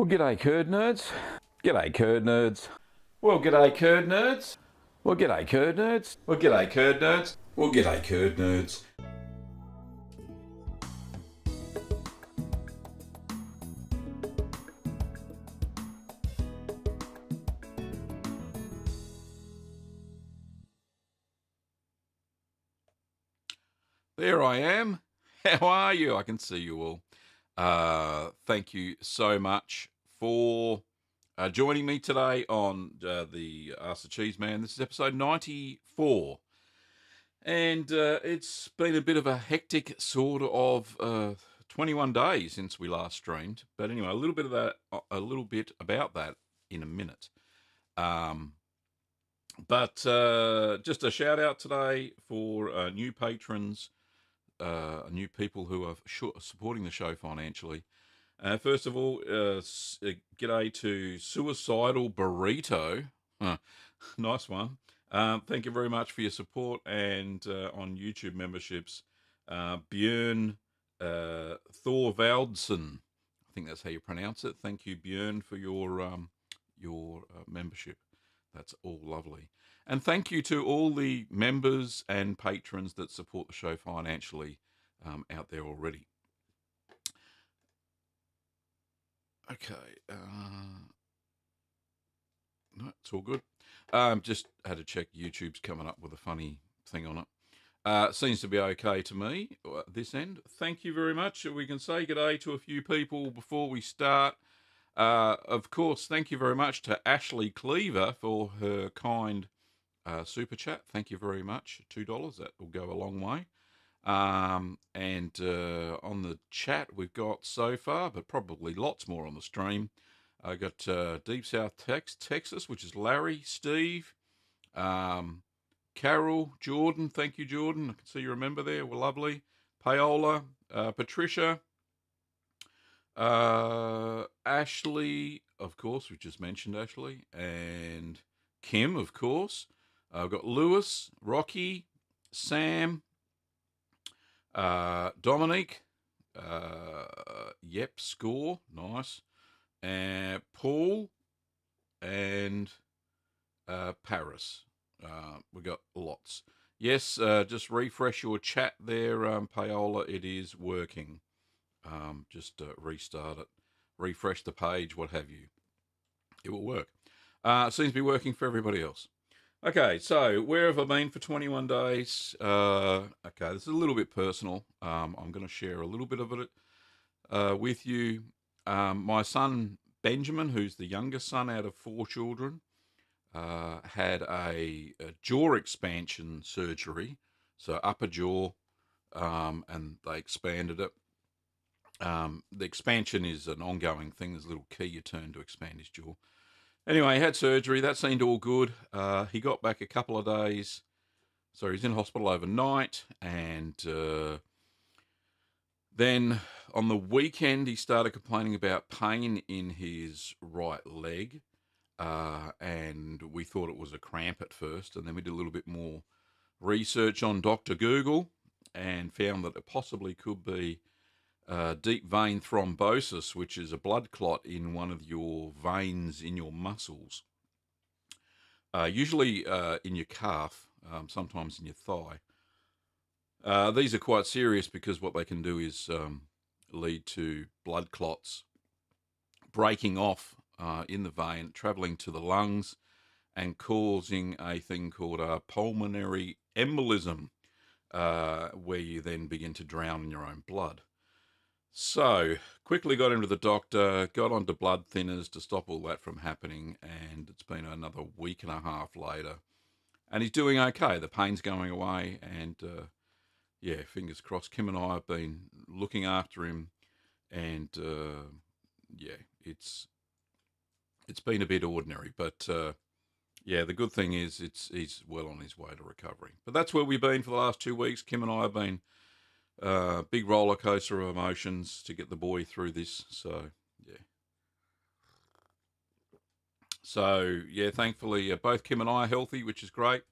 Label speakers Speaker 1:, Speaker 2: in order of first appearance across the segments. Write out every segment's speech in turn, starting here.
Speaker 1: Well, g'day curd nerds. G'day curd nerds. Well, g'day curd nerds. Well, g'day curd nerds. Well, g'day curd nerds. Well, g'day curd nerds. There I am. How are you? I can see you all. Thank you so much for joining me today on the Ask the Cheeseman. This is episode 94. And it's been a bit of a hectic sort of 21 days since we last streamed. But anyway, a little bit about that in a minute. But just a shout out today for new patrons, new people who are supporting the show financially. First of all, g'day to Suicidal Burrito. Nice one. Thank you very much for your support, and on YouTube memberships, Björn Thorvaldsen. I think that's how you pronounce it. Thank you, Björn, for your membership. That's all lovely. And thank you to all the members and patrons that support the show financially out there already. Okay. No, it's all good. Just had to check YouTube's coming up with a funny thing on it. Seems to be okay to me, this end. Thank you very much. We can say g'day to a few people before we start. Of course, thank you very much to Ashley Cleaver for her kind super chat. Thank you very much. $2. That will go a long way. And on the chat we've got so far, but probably lots more on the stream. I got Deep South Texas, which is Larry, Steve, Carol, Jordan. Thank you, Jordan. I can see you remember there. We're lovely. Paola, Patricia, Ashley, of course, we just mentioned Ashley, and Kim, of course. I've got Lewis, Rocky, Sam, Dominique, yep, Score, nice, and Paul, and Paris. We got lots. Yes, just refresh your chat there, Paola. It is working. Just restart it, refresh the page, what have you. It will work. It seems to be working for everybody else. Okay, so where have I been for 21 days? Okay, this is a little bit personal. I'm going to share a little bit of it with you. My son, Benjamin, who's the youngest son out of 4 children, had a jaw expansion surgery, so upper jaw, and they expanded it. The expansion is an ongoing thing. There's a little key you turn to expand his jaw. Anyway, he had surgery. That seemed all good. He got back a couple of days. So he's in hospital overnight. And then on the weekend, he started complaining about pain in his right leg. And we thought it was a cramp at first. And then we did a little bit more research on Dr. Google and found that it possibly could be deep vein thrombosis, which is a blood clot in one of your veins in your muscles. Usually in your calf, sometimes in your thigh. These are quite serious because what they can do is lead to blood clots breaking off in the vein, traveling to the lungs, and causing a thing called a pulmonary embolism, where you then begin to drown in your own blood. So, quickly got him to the doctor, got onto blood thinners to stop all that from happening, and it's been another week and a half later. And he's doing okay. The pain's going away, and yeah, fingers crossed. Kim and I have been looking after him, and yeah, it's been a bit ordinary, but yeah, the good thing is he's well on his way to recovery. But that's where we've been for the last 2 weeks. Kim and I have been big roller coaster of emotions to get the boy through this. So yeah, thankfully both Kim and I are healthy, which is great.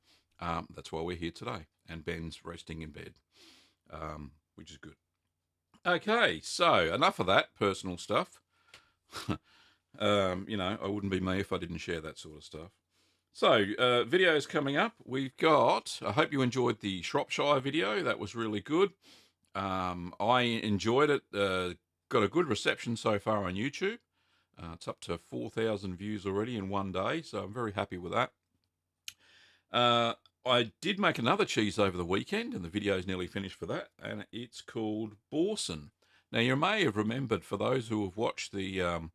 Speaker 1: That's why we're here today, and Ben's resting in bed, which is good. Okay, so enough of that personal stuff. You know, I wouldn't be me if I didn't share that sort of stuff. So, videos coming up. We've got, I hope you enjoyed the Shropshire video. That was really good. I enjoyed it. Got a good reception so far on YouTube. It's up to 4,000 views already in one day, so I'm very happy with that. I did make another cheese over the weekend, and the video's nearly finished for that, and it's called Borson. Now, you may have remembered, for those who have watched the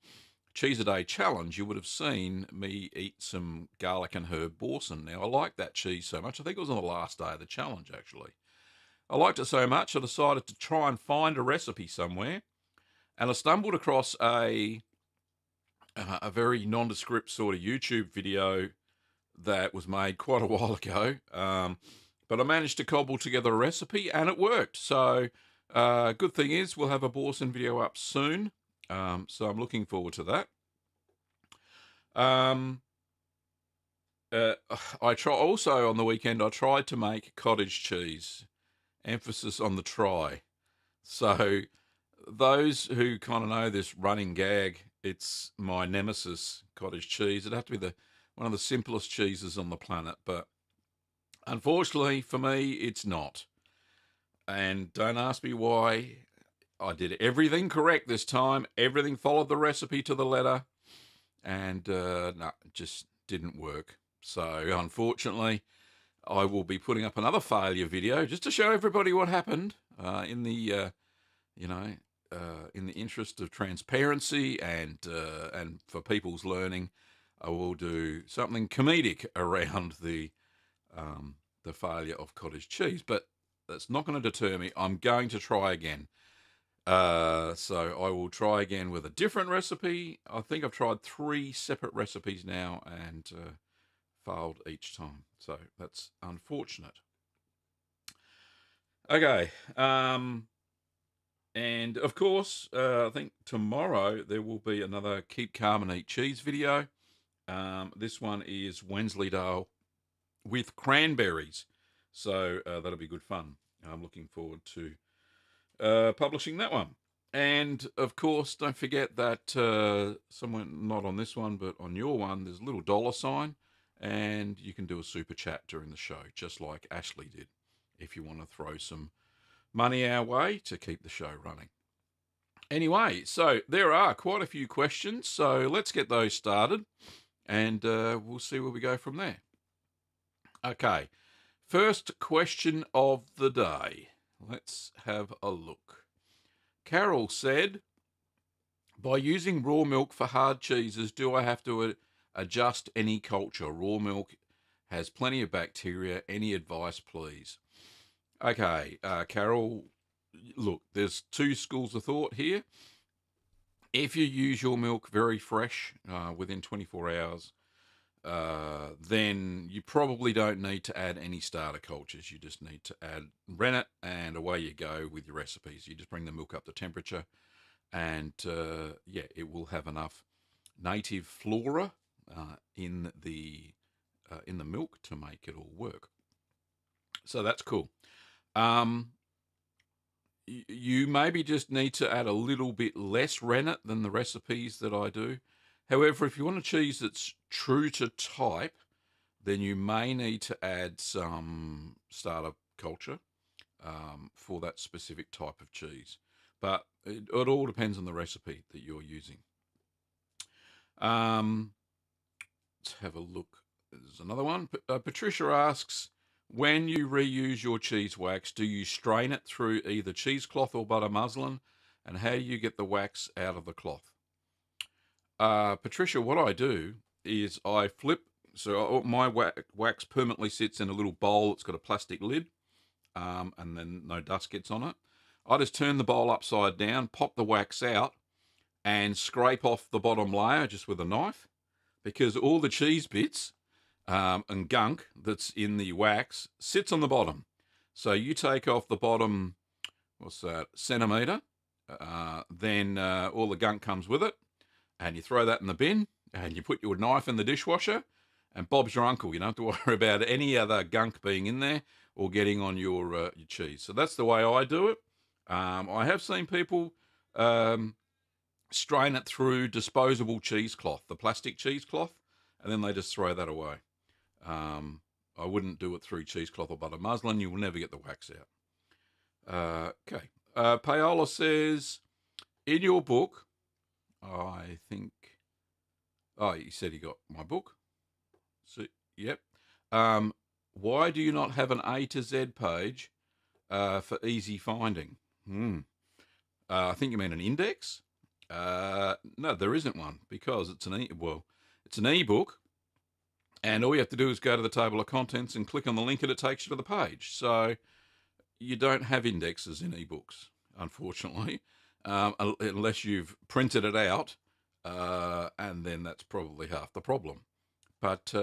Speaker 1: Cheese a Day challenge, you would have seen me eat some garlic and herb Borson. Now, I like that cheese so much. I think it was on the last day of the challenge, actually. I liked it so much, I decided to try and find a recipe somewhere, and I stumbled across a very nondescript sort of YouTube video that was made quite a while ago. But I managed to cobble together a recipe, and it worked. So, good thing is we'll have a Borson video up soon. So I'm looking forward to that. Also on the weekend, I tried to make cottage cheese. Emphasis on the try. So those who kind of know this running gag, it's my nemesis, cottage cheese. It'd have to be one of the simplest cheeses on the planet, but unfortunately for me, it's not. And don't ask me why. I did everything correct this time. Everything followed the recipe to the letter, and no, it just didn't work. So unfortunately, I will be putting up another failure video just to show everybody what happened in the, in the interest of transparency and for people's learning. I will do something comedic around the failure of cottage cheese, but that's not going to deter me. I'm going to try again. So I will try again with a different recipe. I think I've tried 3 separate recipes now and failed each time. So that's unfortunate. Okay. And of course, I think tomorrow there will be another Keep Calm and Eat Cheese video. This one is Wensleydale with cranberries. So that'll be good fun. I'm looking forward to publishing that one. And of course, don't forget that somewhere, not on this one, but on your one, there's a little $sign, and you can do a super chat during the show, just like Ashley did, if you want to throw some money our way to keep the show running. Anyway, so there are quite a few questions, so let's get those started, and we'll see where we go from there. Okay, first question of the day. Let's have a look. Carol said, by using raw milk for hard cheeses, do I have to adjust any culture? Raw milk has plenty of bacteria. Any advice, please? Okay, Carol, look, there's 2 schools of thought here. If you use your milk very fresh, within 24 hours, then you probably don't need to add any starter cultures. You just need to add rennet, and away you go with your recipes. You just bring the milk up to temperature, and yeah, it will have enough native flora in the milk to make it all work. So that's cool. You maybe just need to add a little bit less rennet than the recipes that I do. However, if you want a cheese that's true to type, then you may need to add some starter culture for that specific type of cheese. But it all depends on the recipe that you're using. Let's have a look. There's another one. Patricia asks, when you reuse your cheese wax, do you strain it through either cheesecloth or butter muslin? And how do you get the wax out of the cloth? Patricia, what I do is I flip, so my wax permanently sits in a little bowl that's got a plastic lid, and then no dust gets on it. I just turn the bowl upside down, pop the wax out, and scrape off the bottom layer just with a knife, because all the cheese bits and gunk that's in the wax sits on the bottom. So you take off the bottom, what's that, centimetre, then all the gunk comes with it, and you throw that in the bin, and you put your knife in the dishwasher, and Bob's your uncle. You don't have to worry about any other gunk being in there or getting on your cheese. So that's the way I do it. I have seen people strain it through disposable cheesecloth, the plastic cheesecloth, and then they just throw that away. I wouldn't do it through cheesecloth or butter muslin. You will never get the wax out. Okay. Paola says, in your book, I think, oh, he said he got my book. So, yep. Why do you not have an A to Z page for easy finding? I think you mean an index. No, there isn't one because it's it's an ebook, and all you have to do is go to the table of contents and click on the link, and it takes you to the page. So you don't have indexes in ebooks, unfortunately, unless you've printed it out, and then that's probably half the problem. But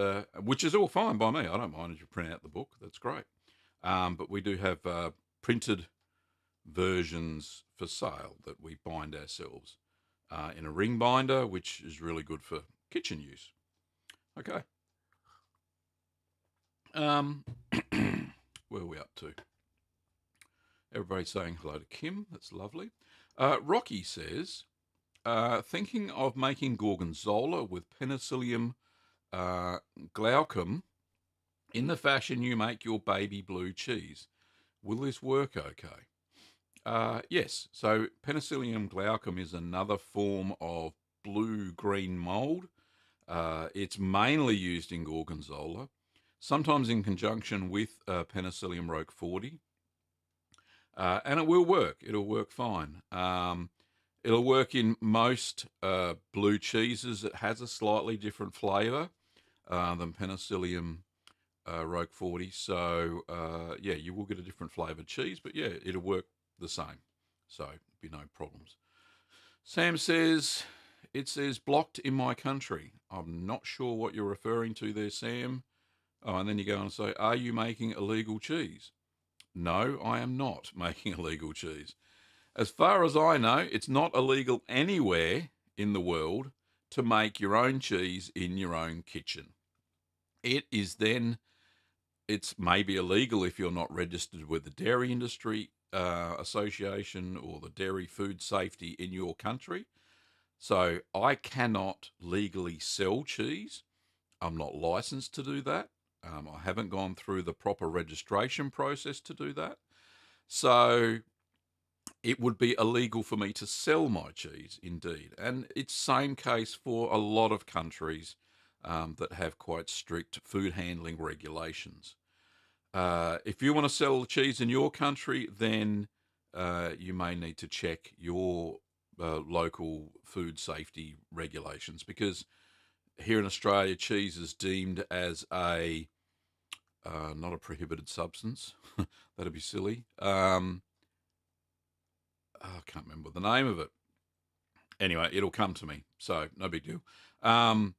Speaker 1: which is all fine by me. I don't mind if you print out the book. That's great. But we do have printed versions for sale that we bind ourselves in a ring binder, which is really good for kitchen use. Okay. Where are we up to? Everybody's saying hello to Kim. That's lovely. Rocky says, thinking of making gorgonzola with penicillium glaucum in the fashion you make your baby blue cheese. Will this work okay? Yes. So penicillium glaucum is another form of blue-green mold. It's mainly used in gorgonzola, sometimes in conjunction with penicillium roqueforti. And it will work. It'll work fine. It'll work in most blue cheeses. It has a slightly different flavour than penicillium roqueforti. So, yeah, you will get a different flavoured cheese, but yeah, it'll work the same. So, be no problems. Sam says, it says blocked in my country. I'm not sure what you're referring to there, Sam. Oh, and then you go on and say, are you making illegal cheese? No, I am not making illegal cheese. As far as I know, it's not illegal anywhere in the world to make your own cheese in your own kitchen. It's maybe illegal if you're not registered with the Dairy Industry Association or the Dairy Food Safety in your country. So I cannot legally sell cheese. I'm not licensed to do that. I haven't gone through the proper registration process to do that. So it would be illegal for me to sell my cheese, indeed. And it's same case for a lot of countries that have quite strict food handling regulations. If you want to sell cheese in your country, then you may need to check your local food safety regulations, because here in Australia, cheese is deemed as not a prohibited substance. That'd be silly. I can't remember the name of it. Anyway, it'll come to me, so no big deal. Not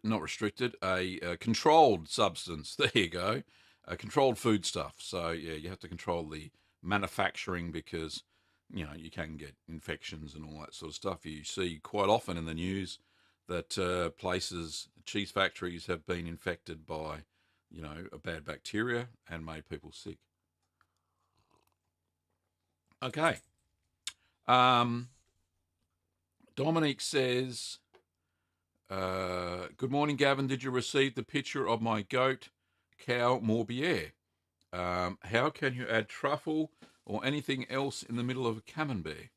Speaker 1: restricted, a controlled substance. There you go. A controlled foodstuff. So yeah, you have to control the manufacturing, because you can get infections and all that sort of stuff. You see quite often in the news that cheese factories have been infected by a bad bacteria and made people sick. Okay. Dominique says, good morning, Gavin. Did you receive the picture of my goat, cow, Morbier? How can you add truffle or anything else in the middle of a camembert?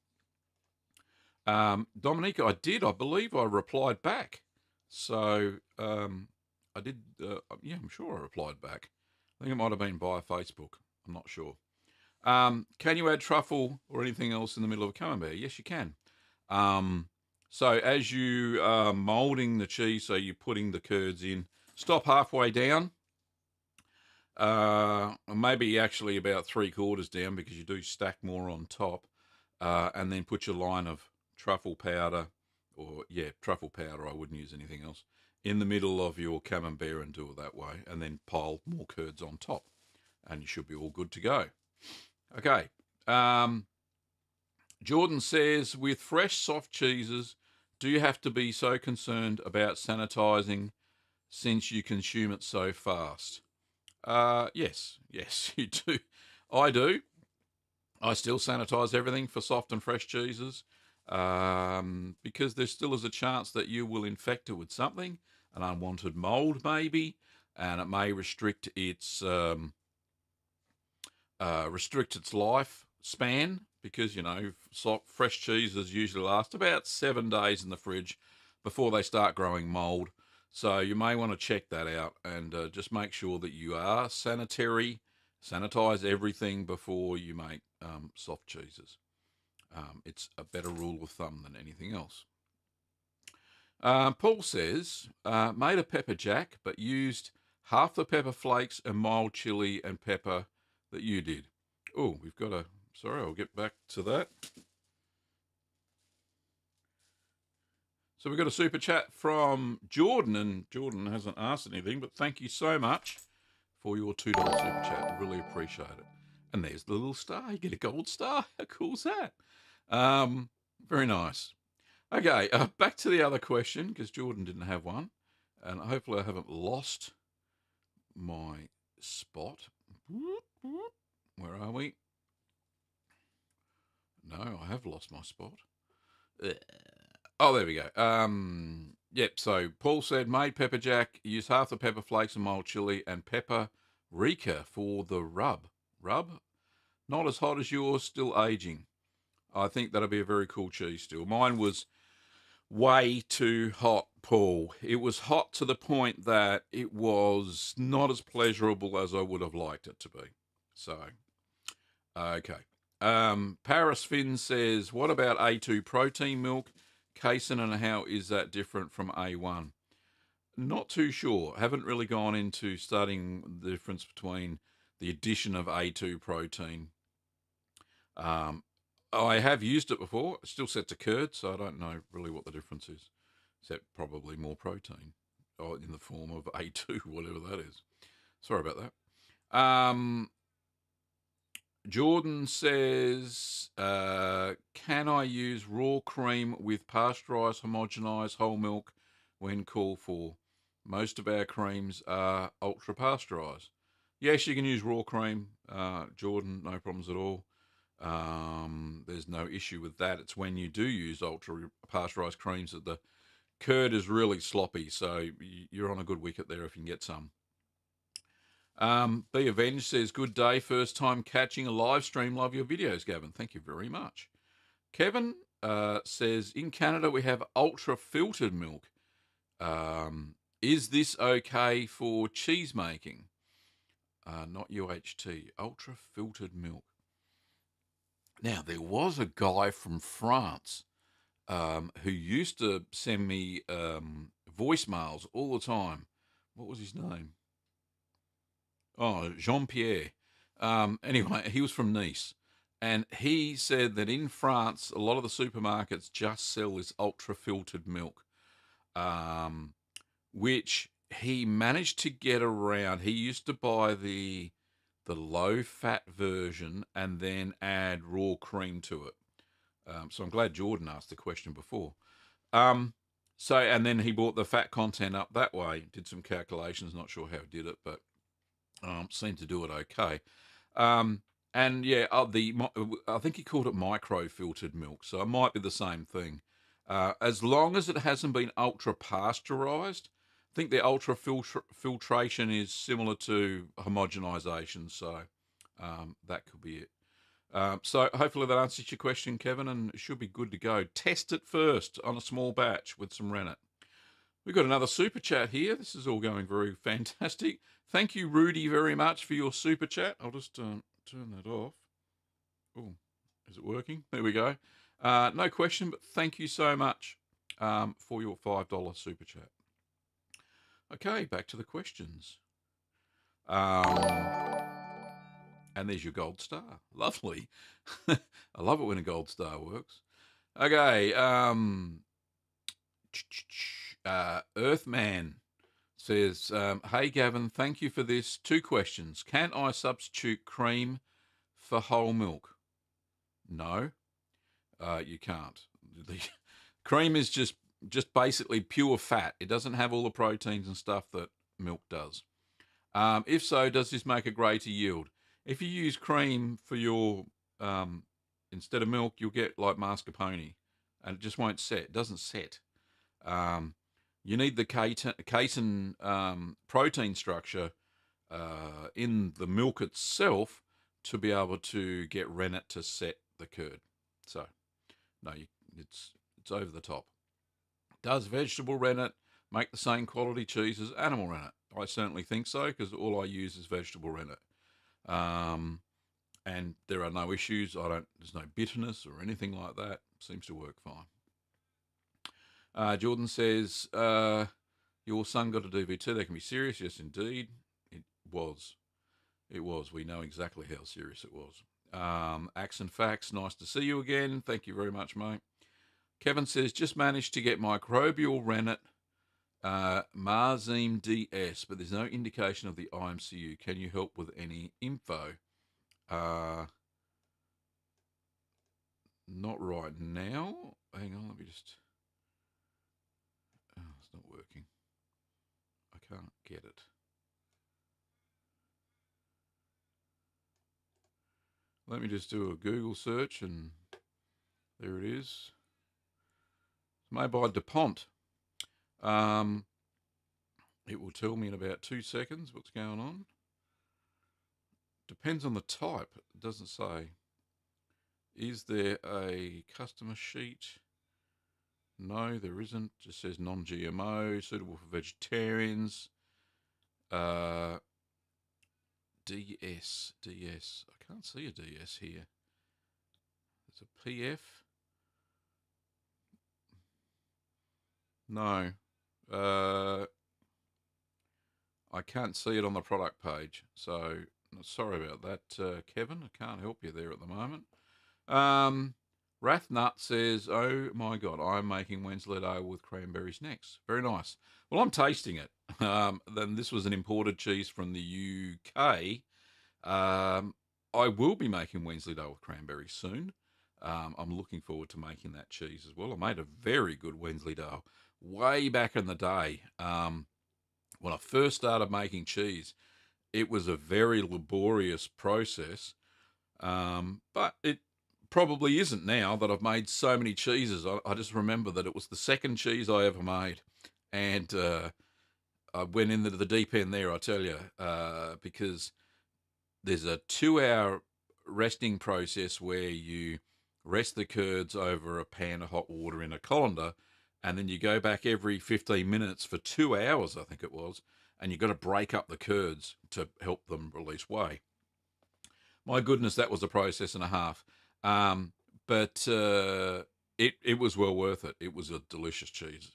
Speaker 1: Dominique, I did. I believe I replied back. So I did. Yeah, I'm sure I replied back. I think it might have been via Facebook. I'm not sure. Can you add truffle or anything else in the middle of a camembert? Yes, you can. So as you are moulding the cheese, so you're putting the curds in, stop halfway down. Maybe actually about 3/4 down, because you do stack more on top. And then put your line of truffle powder, truffle powder, I wouldn't use anything else, in the middle of your camembert and do it that way, and then pile more curds on top, and you should be all good to go. Okay. Jordan says, with fresh soft cheeses, do you have to be so concerned about sanitizing since you consume it so fast? Yes, you do. I do. I still sanitize everything for soft and fresh cheeses. because there still is a chance that you will infect it with something, an unwanted mold maybe, and it may restrict its life span, because, you know, fresh cheeses usually last about 7 days in the fridge before they start growing mold. So you may want to check that out, and just make sure that you are sanitary. Sanitize everything before you make soft cheeses. It's a better rule of thumb than anything else. Paul says, made a pepper jack, but used half the pepper flakes and mild chili and pepper that you did. Oh, we've got a... Sorry, I'll get back to that. So we've got a super chat from Jordan, and Jordan hasn't asked anything, but thank you so much for your $2 super chat. I really appreciate it. And there's the little star. You get a gold star. How cool is that? Very nice. Okay, back to the other question, because Jordan didn't have one. And hopefully I haven't lost my spot. Where are we? No, I have lost my spot. Oh, there we go. Yep, so Paul said, made pepper jack, use half the pepper flakes and mild chili and paprika for the rub. Rub? Not as hot as yours, still aging. I think that'll be a very cool cheese still. Mine was way too hot, Paul. It was hot to the point that it was not as pleasurable as I would have liked it to be. So, okay. Paris Finn says, what about A2 protein milk, casein, and how is that different from A1? Not too sure. Haven't really gone into studying the difference between the addition of A2 protein. I have used it before. It's still set to curd, so I don't know really what the difference is, except probably more protein, or in the form of A2, whatever that is. Sorry about that. Jordan says, can I use raw cream with pasteurised, homogenised whole milk when called for? Most of our creams are ultra pasteurised. Yes, you can use raw cream, Jordan, no problems at all. There's no issue with that. It's when you do use ultra pasteurised creams that the curd is really sloppy, so you're on a good wicket there if you can get some. Be Avenged says, good day, first time catching a live stream. Love your videos, Gavin. Thank you very much. Kevin says, in Canada we have ultra filtered milk. Is this okay for cheese making? Not UHT, ultra filtered milk. Now, there was a guy from France who used to send me voicemails all the time. What was his name? Oh, Jean-Pierre. Anyway, he was from Nice. And he said that in France, a lot of the supermarkets just sell this ultra-filtered milk, which he managed to get around. He used to buy the low-fat version and then add raw cream to it. So I'm glad Jordan asked the question before. And then he brought the fat content up that way. Did some calculations, not sure how he did it, but seemed to do it okay. And yeah, I think he called it micro-filtered milk, so it might be the same thing. As long as it hasn't been ultra-pasteurised, I think the ultra-filtration is similar to homogenisation, so that could be it. So hopefully that answers your question, Kevin, and it should be good to go. Test it first on a small batch with some rennet. We've got another super chat here. This is all going very fantastic. Thank you, Rudy, very much for your super chat. I'll just turn that off. Oh, is it working? There we go. No question, but thank you so much for your $5 super chat. Okay, back to the questions. And there's your gold star. Lovely. I love it when a gold star works. Okay. Earthman says, hey, Gavin, thank you for this. 2 questions. Can I substitute cream for whole milk? No, you can't. The cream is just basically pure fat. It doesn't have all the proteins and stuff that milk does. If so, does this make a greater yield? If you use cream for your, instead of milk, you'll get like mascarpone. and it just won't set. It doesn't set. You need the casein protein structure in the milk itself to be able to get rennet to set the curd. So, no, it's over the top. Does vegetable rennet make the same quality cheese as animal rennet? I certainly think so, because all I use is vegetable rennet. And there are no issues. There's no bitterness or anything like that. Seems to work fine. Jordan says, your son got a DVT. That can be serious. Yes, indeed. It was. It was. We know exactly how serious it was. Axe and Facts, nice to see you again. Thank you very much, mate. Kevin says, just managed to get microbial rennet Marzine DS, but there's no indication of the IMCU. Can you help with any info? Not right now. Hang on, let me just... Oh, it's not working. I can't get it. Let me just do a Google search, and there it is. It's made by DuPont. It will tell me in about 2 seconds what's going on. Depends on the type. It doesn't say. Is there a customer sheet? No, there isn't. It just says non-GMO, suitable for vegetarians. DS. I can't see a DS here. There's a PF. No. I can't see it on the product page. So, sorry about that, Kevin. I can't help you there at the moment. Rathnut says, oh my God, I'm making Wensleydale with cranberries next. Very nice. Well, I'm tasting it. Then this was an imported cheese from the UK. I will be making Wensleydale with cranberries soon. I'm looking forward to making that cheese as well. I made a very good Wensleydale way back in the day. When I first started making cheese, it was a very laborious process, but it probably isn't now that I've made so many cheeses. I just remember that it was the second cheese I ever made, and I went into the deep end there, I tell you, because there's a 2-hour resting process where you rest the curds over a pan of hot water in a colander, and then you go back every 15 minutes for 2 hours, I think it was, and you've got to break up the curds to help them release whey. My goodness, that was a process and a half. But it was well worth it. It was a delicious cheese.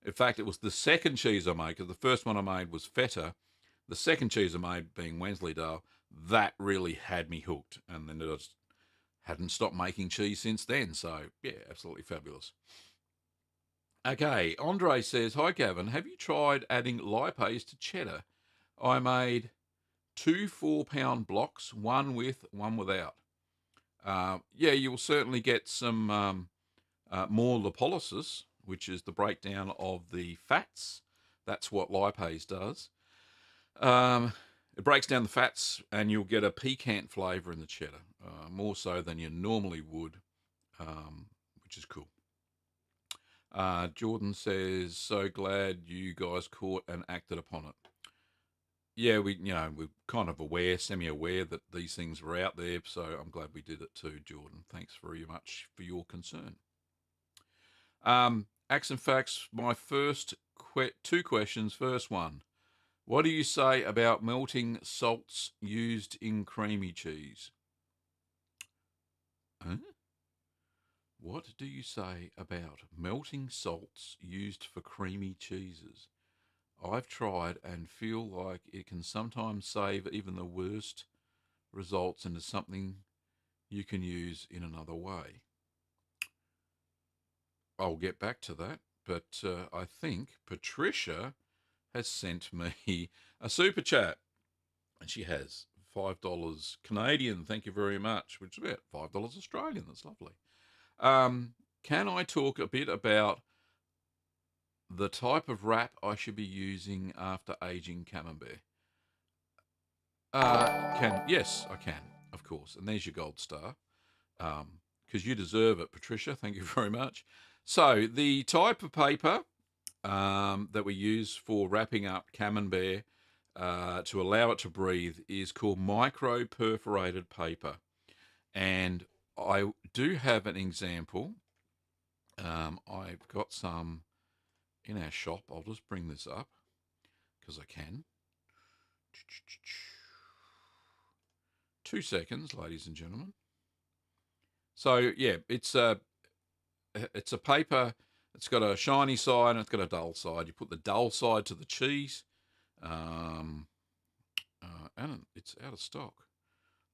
Speaker 1: In fact, it was the second cheese I made, because the first one I made was feta. The second cheese I made, being Wensleydale, that really had me hooked. And then I just hadn't stopped making cheese since then. So, yeah, absolutely fabulous. Okay, Andre says, hi, Gavin. Have you tried adding lipase to cheddar? I made 2 4-pound blocks, one with, one without. Yeah, you will certainly get some more lipolysis, which is the breakdown of the fats. That's what lipase does. It breaks down the fats, and you'll get a piquant flavour in the cheddar, more so than you normally would, which is cool. Jordan says, so glad you guys caught and acted upon it. Yeah, we're kind of semi-aware that these things were out there, so I'm glad we did it too, Jordan. Thanks very much for your concern. Acts and Facts, my first 2 questions. First one, what do you say about melting salts used in creamy cheese? Huh? What do you say about melting salts used for creamy cheeses? I've tried and feel like it can sometimes save even the worst results into something you can use in another way. I'll get back to that, but I think Patricia has sent me a super chat, and she has $5 Canadian. Thank you very much, which is about $5 Australian. That's lovely. Can I talk a bit about the type of wrap I should be using after aging camembert? Yes, I can, of course. And there's your gold star, because you deserve it, Patricia. Thank you very much. So the type of paper that we use for wrapping up camembert to allow it to breathe is called micro perforated paper. And I do have an example. I've got some in our shop. I'll just bring this up because I can. 2 seconds, ladies and gentlemen. So yeah, it's a paper. It's got a shiny side and it's got a dull side. You put the dull side to the cheese, and it's out of stock.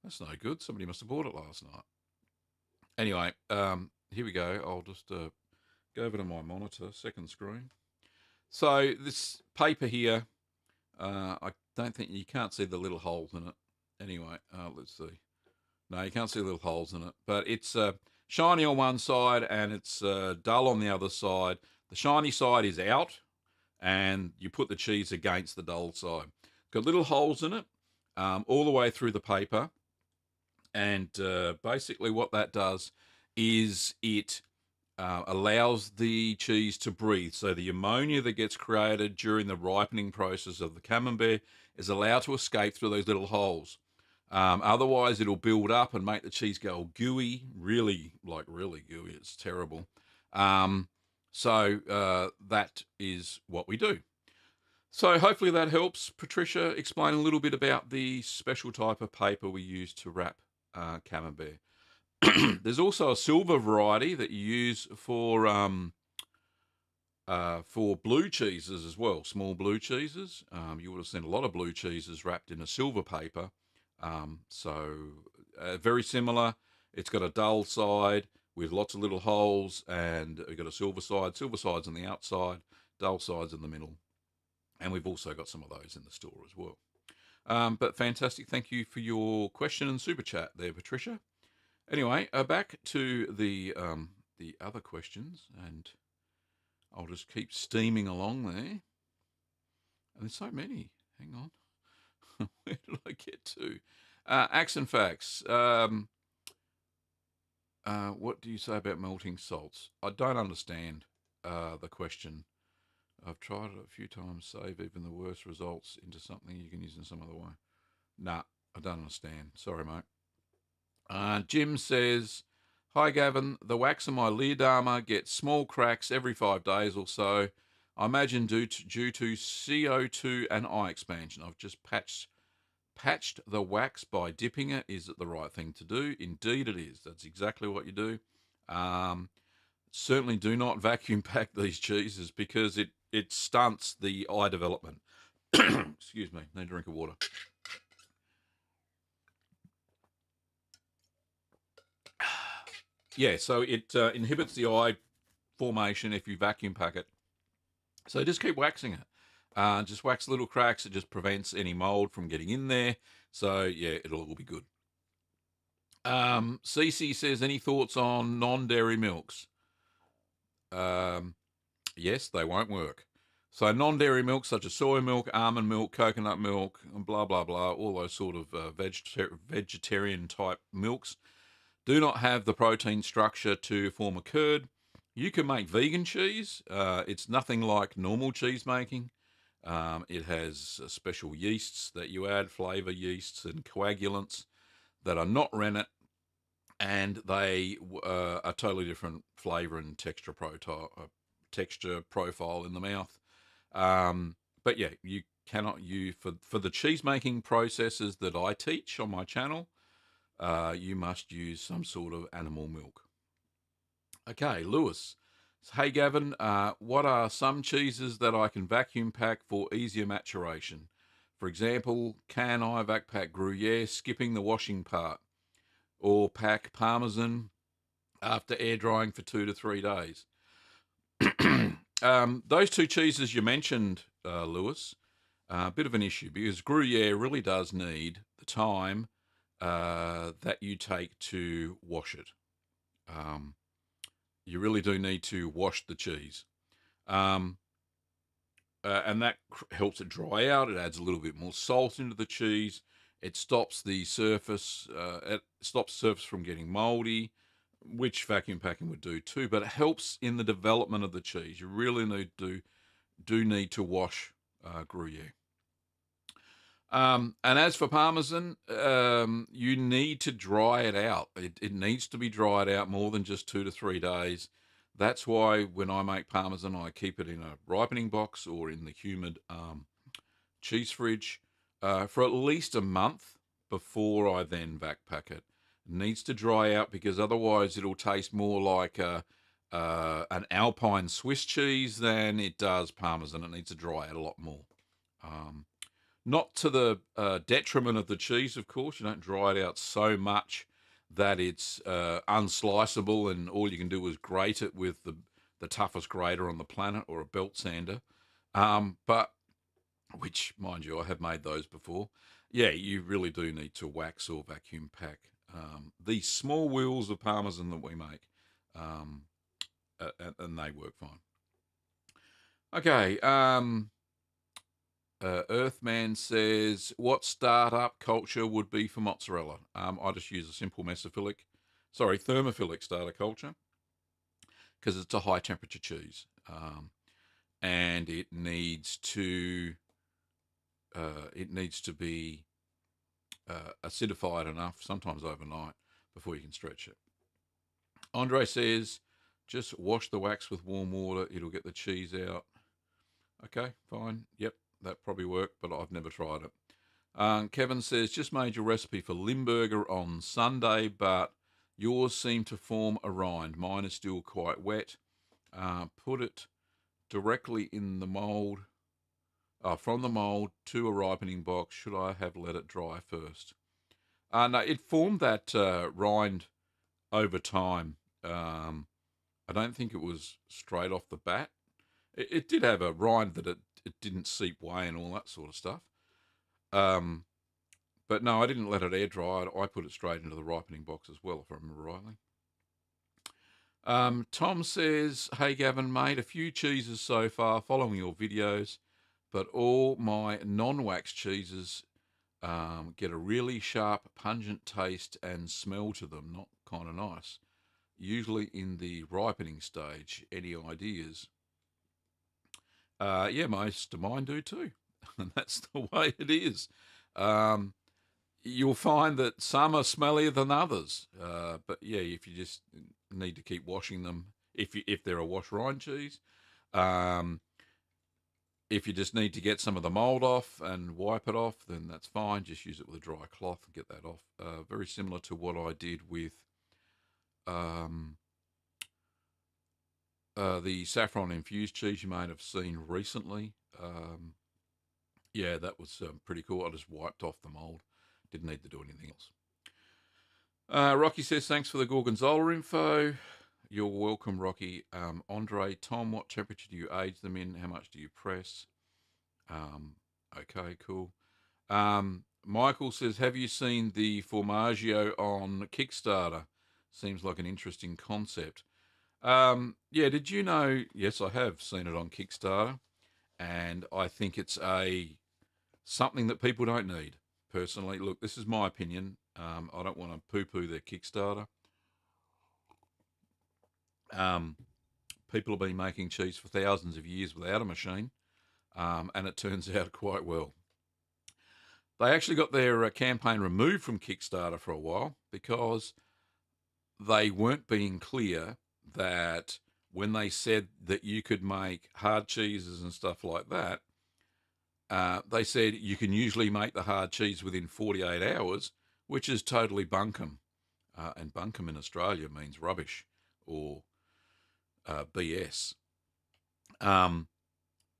Speaker 1: That's no good. Somebody must have bought it last night. Anyway, here we go. I'll just go over to my monitor, second screen. So this paper here, I don't think you can't see the little holes in it. Anyway, let's see. No, you can't see little holes in it, but it's shiny on one side and it's dull on the other side. The shiny side is out, and you put the cheese against the dull side. Got little holes in it all the way through the paper, and basically what that does is it allows the cheese to breathe. So the ammonia that gets created during the ripening process of the camembert is allowed to escape through those little holes. Otherwise, it'll build up and make the cheese go gooey, really gooey. It's terrible. So that is what we do. So hopefully that helps. Patricia, explain a little bit about the special type of paper we use to wrap camembert. There's also a silver variety that you use for blue cheeses as well, small blue cheeses. You would have seen a lot of blue cheeses wrapped in a silver paper. Very similar. It's got a dull side with lots of little holes, and we've got a silver side. Silver side's on the outside, dull side's in the middle. And we've also got some of those in the store as well. But fantastic. Thank you for your question and super chat there, Patricia. Anyway, back to the other questions, and I'll just keep steaming along there. And there's so many. Hang on. Where did I get to? Acts and facts. What do you say about melting salts? I don't understand the question. I've tried it a few times, save even the worst results into something you can use in some other way. Nah, I don't understand. Sorry, mate. Jim says, hi, Gavin. The wax on my Leerdama gets small cracks every 5 days or so. I imagine due to CO2 and eye expansion. I've just patched the wax by dipping it. Is it the right thing to do? Indeed it is. That's exactly what you do. Certainly do not vacuum pack these cheeses because it stunts the eye development. Excuse me, need a drink of water. Yeah, so it inhibits the eye formation if you vacuum pack it. So just keep waxing it. Just wax little cracks. It just prevents any mold from getting in there. So yeah, it'll all be good. Cece says, any thoughts on non-dairy milks? Yes, they won't work. So non-dairy milks such as soy milk, almond milk, coconut milk, and blah, blah, blah, all those sort of vegetarian type milks do not have the protein structure to form a curd. You can make vegan cheese. It's nothing like normal cheese making. It has special yeasts that you add, flavour yeasts and coagulants that are not rennet, and they are totally different flavour and texture profile in the mouth. But yeah, you cannot use, for the cheese making processes that I teach on my channel, you must use some sort of animal milk. Okay, Lewis. Hey, Gavin, what are some cheeses that I can vacuum pack for easier maturation? For example, can I vac pack Gruyere skipping the washing part? Or pack Parmesan after air drying for 2 to 3 days? Those two cheeses you mentioned, Lewis, a bit of an issue because Gruyere really does need the time that you take to wash it. You really do need to wash the cheese. And that helps it dry out. It adds a little bit more salt into the cheese. It stops the surface from getting moldy. which vacuum packing would do too, but it helps in the development of the cheese. You really need to wash Gruyere. And as for Parmesan, you need to dry it out. It needs to be dried out more than just 2 to 3 days. That's why when I make Parmesan, I keep it in a ripening box or in the humid cheese fridge for at least a month before I then vac pack it. It needs to dry out because otherwise it'll taste more like an Alpine Swiss cheese than it does Parmesan. It needs to dry out a lot more. Not to the detriment of the cheese, of course. You don't dry it out so much that it's unsliceable and all you can do is grate it with the toughest grater on the planet or a belt sander. But, which, mind you, I have made those before. Yeah, you really do need to wax or vacuum pack these small wheels of Parmesan that we make. And they work fine. Okay, Earthman says, what startup culture would be for mozzarella? I just use a simple thermophilic starter culture because it's a high temperature cheese. And it needs to be acidified enough, sometimes overnight, before you can stretch it. Andre says, just wash the wax with warm water. It'll get the cheese out. Okay, fine. Yep, that probably worked, but I've never tried it. Kevin says, just made your recipe for Limburger on Sunday, but yours seemed to form a rind. Mine is still quite wet. Put it directly in the mold, from the mold to a ripening box. Should I have let it dry first? No, it formed that rind over time. I don't think it was straight off the bat. It did have a rind that it didn't seep away and all that sort of stuff. But no, I didn't let it air dry. I put it straight into the ripening box as well, if I remember rightly. Tom says, hey Gavin, made a few cheeses so far following your videos, but all my non-wax cheeses get a really sharp, pungent taste and smell to them, not kind of nice. Usually in the ripening stage. Any ideas? Yeah, most of mine do too. And that's the way it is. You'll find that some are smellier than others. But yeah, if you just need to keep washing them, if they're a wash rind cheese, if you just need to get some of the mold off and wipe it off, then that's fine. Just use it with a dry cloth and get that off. Very similar to what I did with the saffron infused cheese you may have seen recently. Yeah, that was pretty cool. I just wiped off the mold. Didn't need to do anything else. Rocky says, thanks for the Gorgonzola info. You're welcome, Rocky. Andre, Tom, what temperature do you age them in? How much do you press? Okay, cool. Michael says, have you seen the Formaggio on Kickstarter? Seems like an interesting concept. Yeah, did you know? Yes, I have seen it on Kickstarter, and I think it's something that people don't need. Personally, look, this is my opinion. I don't want to poo-poo their Kickstarter. People have been making cheese for thousands of years without a machine, and it turns out quite well. They actually got their campaign removed from Kickstarter for a while because they weren't being clear that when they said that you could make hard cheeses and stuff like that, they said you can usually make the hard cheese within 48 hours, which is totally bunkum. And bunkum in Australia means rubbish or BS.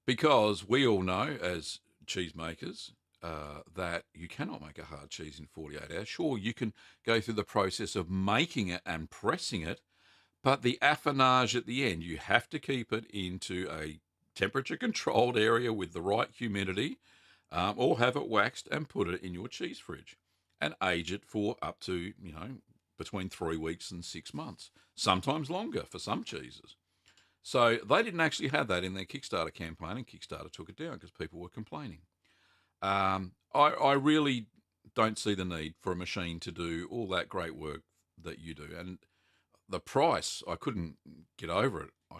Speaker 1: Because we all know as cheesemakers that you cannot make a hard cheese in 48 hours. Sure, you can go through the process of making it and pressing it, but the affinage at the end, you have to keep it into a temperature-controlled area with the right humidity, or have it waxed and put it in your cheese fridge and age it for up to, between 3 weeks and 6 months, sometimes longer for some cheeses. So they didn't actually have that in their Kickstarter campaign, and Kickstarter took it down because people were complaining. I really don't see the need for a machine to do all that great work that you do. And the price, I couldn't get over it. I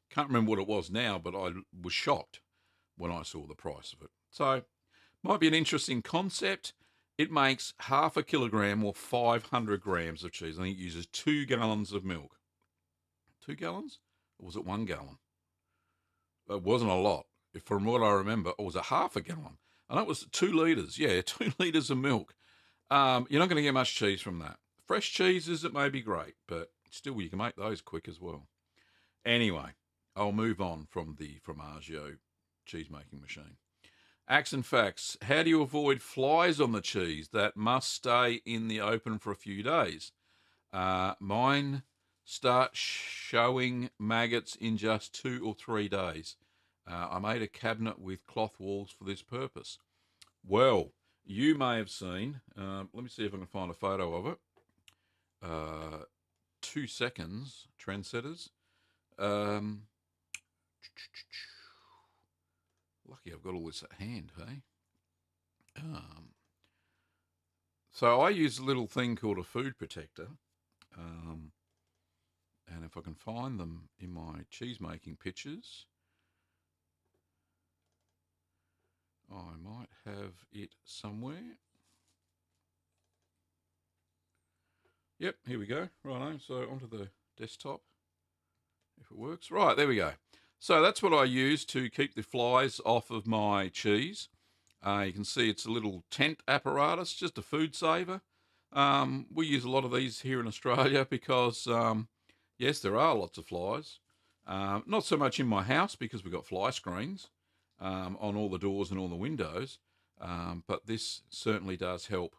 Speaker 1: can't remember what it was now, but I was shocked when I saw the price of it. So, might be an interesting concept. It makes half a kilogram or 500 grams of cheese. I think it uses 2 gallons of milk. 2 gallons? Or was it 1 gallon? It wasn't a lot. From what I remember, or was it half a gallon? I know it was 2 litres. Yeah, 2 litres of milk. You're not going to get much cheese from that. Fresh cheeses, it may be great, but still you can make those quick as well. Anyway, I'll move on from the Formaggio cheese making machine. Acts and facts. How do you avoid flies on the cheese that must stay in the open for a few days? Mine start showing maggots in just 2 or 3 days. I made a cabinet with cloth walls for this purpose. Well, you may have seen, let me see if I can find a photo of it. 2 seconds, trendsetters. Lucky I've got all this at hand, hey? So I use a little thing called a food protector. And if I can find them in my cheese making pictures, I might have it somewhere. Yep, here we go. Righto, so onto the desktop, if it works. Right, there we go. So that's what I use to keep the flies off of my cheese. You can see it's a little tent apparatus, just a food saver. We use a lot of these here in Australia because, yes, there are lots of flies. Not so much in my house because we've got fly screens on all the doors and all the windows. But this certainly does help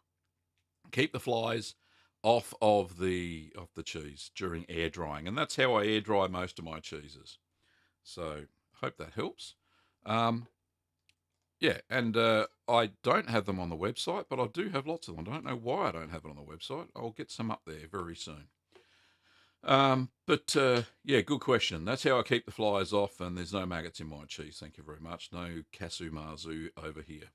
Speaker 1: keep the flies off of the cheese during air drying. And that's how I air dry most of my cheeses. So hope that helps. Yeah, and I don't have them on the website, but I do have lots of them. I don't know why I don't have it on the website. I'll get some up there very soon. Yeah, good question. That's how I keep the flies off, and there's no maggots in my cheese. Thank you very much. No casu marzu over here.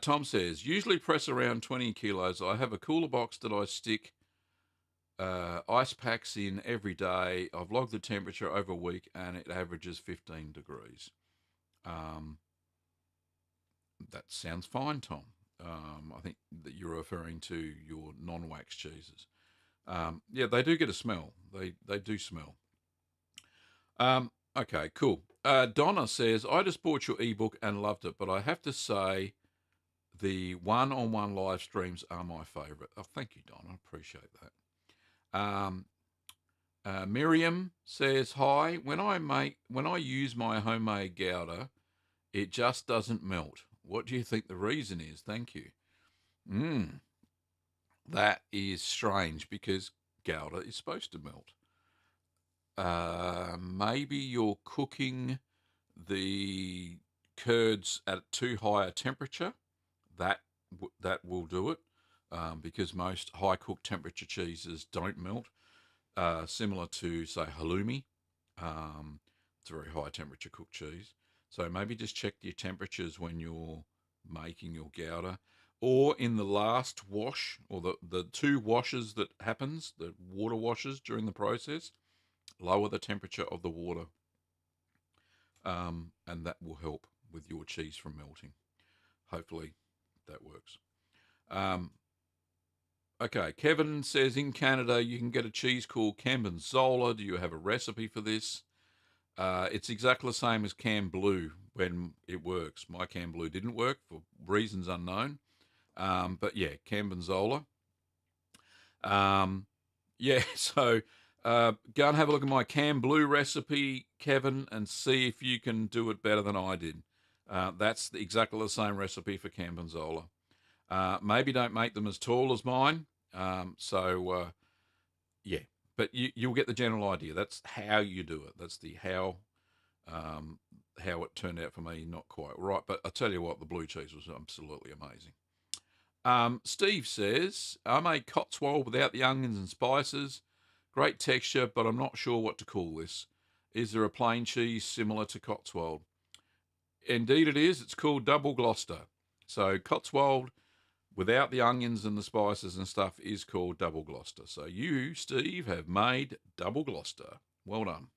Speaker 1: Tom says, usually press around 20 kilos. I have a cooler box that I stick ice packs in every day. I've logged the temperature over a week, and it averages 15 degrees. That sounds fine, Tom. I think that you're referring to your non-wax cheeses. Yeah, they do get a smell. They do smell. Okay, cool. Donna says, I just bought your ebook and loved it, but I have to say the one-on-one live streams are my favourite. Oh, thank you, Donna. I appreciate that. Miriam says, hi. When I use my homemade gouda, it just doesn't melt. What do you think the reason is? Thank you. That is strange because gouda is supposed to melt. Maybe you're cooking the curds at too high a temperature. That will do it, because most high cook temperature cheeses don't melt. Similar to, say, halloumi. It's a very high temperature cooked cheese. So maybe just check your temperatures when you're making your gouda. Or in the last wash, or the 2 washes that happens, the water washes during the process, lower the temperature of the water. And that will help with your cheese from melting. Hopefully that works. Okay, Kevin says, in Canada you can get a cheese called Gorgonzola. Do you have a recipe for this? It's exactly the same as Cam Blue when it works. My Cam Blue didn't work for reasons unknown. But yeah, Gorgonzola. Yeah, so go and have a look at my Cam Blue recipe, Kevin, and see if you can do it better than I did. That's exactly the same recipe for Gorgonzola. Maybe don't make them as tall as mine. Yeah, but you'll get the general idea. That's how you do it. That's the how it turned out for me. Not quite right, but I tell you what, the blue cheese was absolutely amazing. Steve says, I made Cotswold without the onions and spices. Great texture, but I'm not sure what to call this. Is there a plain cheese similar to Cotswold? Indeed it is. It's called Double Gloucester. So Cotswold without the onions and the spices and stuff is called double Gloucester. So you, Steve, have made double Gloucester. Well done.